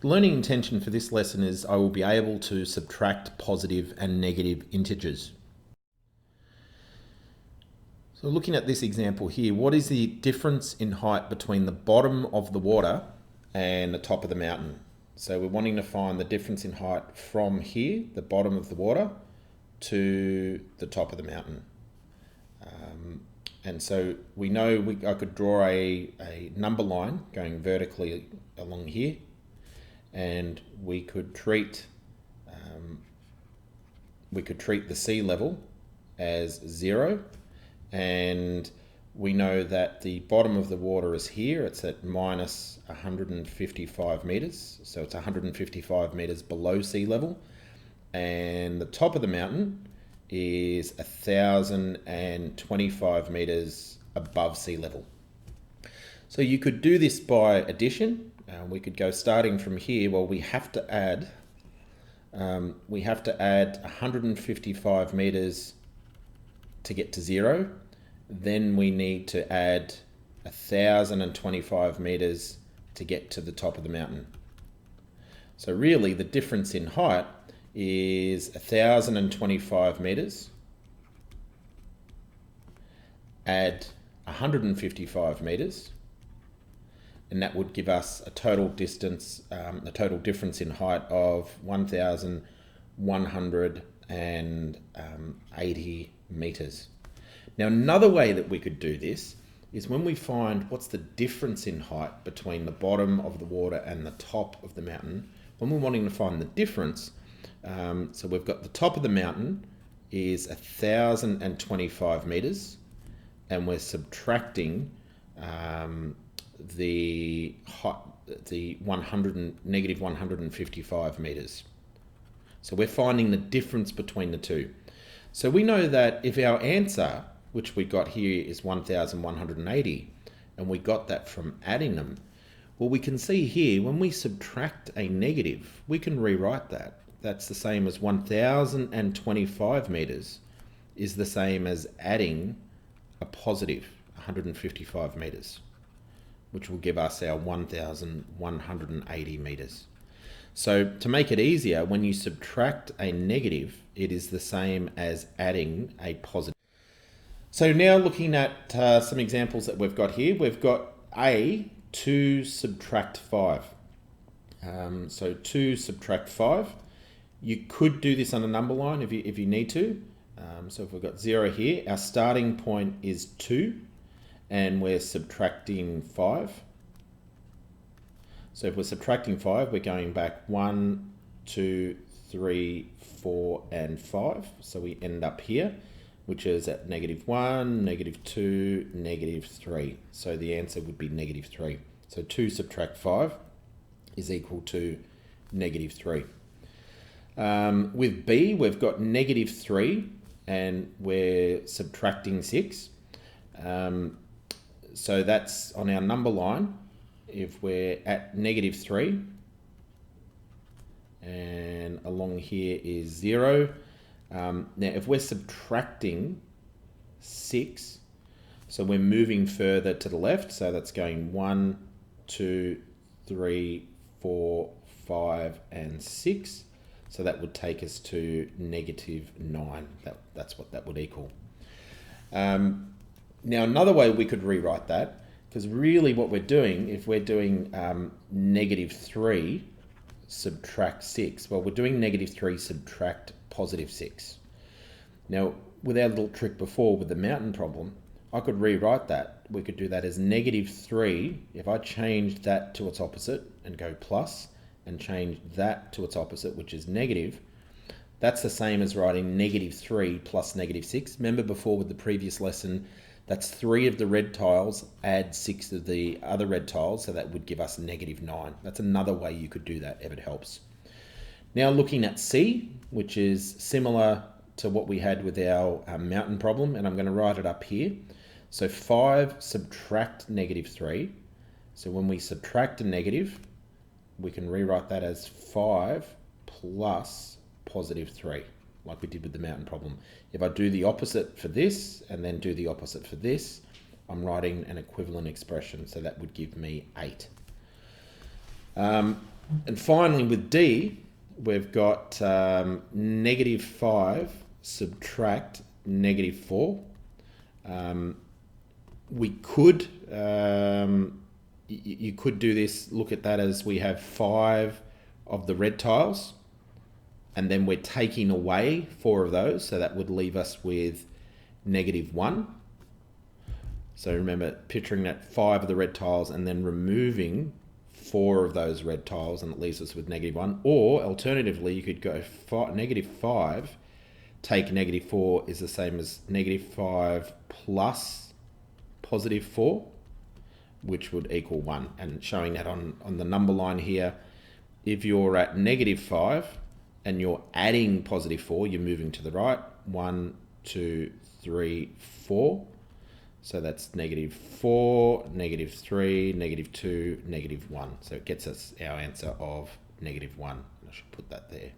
The learning intention for this lesson is I will be able to subtract positive and negative integers. So looking at this example here, what is the difference in height between the bottom of the water and the top of the mountain? So we're wanting to find the difference in height from here, the bottom of the water, to the top of the mountain. And so we know I could draw a number line going vertically along here, and we could treat the sea level as 0, and we know that the bottom of the water is here. It's at minus 155 meters, so it's 155 meters below sea level, and the top of the mountain is 1,025 meters above sea level. So you could do this by addition. We could go starting from here. Well, we have to add 155 meters to get to 0. Then we need to add 1,025 meters to get to the top of the mountain. So really the difference in height is 1,025 meters, add 155 meters, and that would give us a total distance, a total difference in height of 1,180 meters. Now, another way that we could do this is when we find what's the difference in height between the bottom of the water and the top of the mountain. When we're wanting to find the difference, so we've got the top of the mountain is 1,025 meters, and we're subtracting the negative 155 meters. So we're finding the difference between the two. So we know that if our answer, which we got here, is 1,180, and we got that from adding them, well, we can see here when we subtract a negative, we can rewrite that. That's the same as 1,025 meters is the same as adding a positive 155 meters, which will give us our 1,180 meters. So to make it easier, when you subtract a negative, it is the same as adding a positive. So now looking at some examples that we've got here, we've got A, 2 subtract 5. So 2 subtract 5. You could do this on a number line if you need to. So if we've got 0 here, our starting point is 2, and we're subtracting 5. So if we're subtracting 5, we're going back 1, 2, 3, 4, and 5. So we end up here, which is at negative 1, negative 2, negative 3. So the answer would be negative 3. So 2 subtract 5 is equal to negative 3. With B, we've got negative 3, and we're subtracting 6. So that's on our number line. If we're at negative 3, and along here is 0. Now, if we're subtracting 6, so we're moving further to the left, so that's going 1, 2, 3, 4, 5, and 6. So that would take us to negative 9. That's what that would equal. Now, another way we could rewrite that, because really what we're doing, if we're doing negative 3 subtract 6, well, we're doing negative 3 subtract positive 6. Now, with our little trick before with the mountain problem, I could rewrite that. We could do that as negative 3. If I changed that to its opposite and go plus, and change that to its opposite, which is negative, that's the same as writing negative 3 plus negative 6. Remember before with the previous lesson, that's 3 of the red tiles, add 6 of the other red tiles, so that would give us negative 9. That's another way you could do that if it helps. Now looking at C, which is similar to what we had with our mountain problem, and I'm going to write it up here. So 5 subtract negative 3. So when we subtract a negative, we can rewrite that as 5 plus positive 3, like we did with the mountain problem. If I do the opposite for this and then do the opposite for this, I'm writing an equivalent expression, so that would give me 8. And finally, with D, we've got -5 subtract -4. We could, you could do this, look at that as we have 5 of the red tiles, and then we're taking away 4 of those, so that would leave us with -1. So remember, picturing that 5 of the red tiles and then removing 4 of those red tiles, and it leaves us with -1. Or alternatively, you could go -5 take -4 is the same as -5 plus +4, which would equal 1. And showing that on the number line here, if you're at -5 and you're adding +4, you're moving to the right. 1, 2, 3, 4. So that's -4, -3, -2, -1. So it gets us our answer of -1. I should put that there.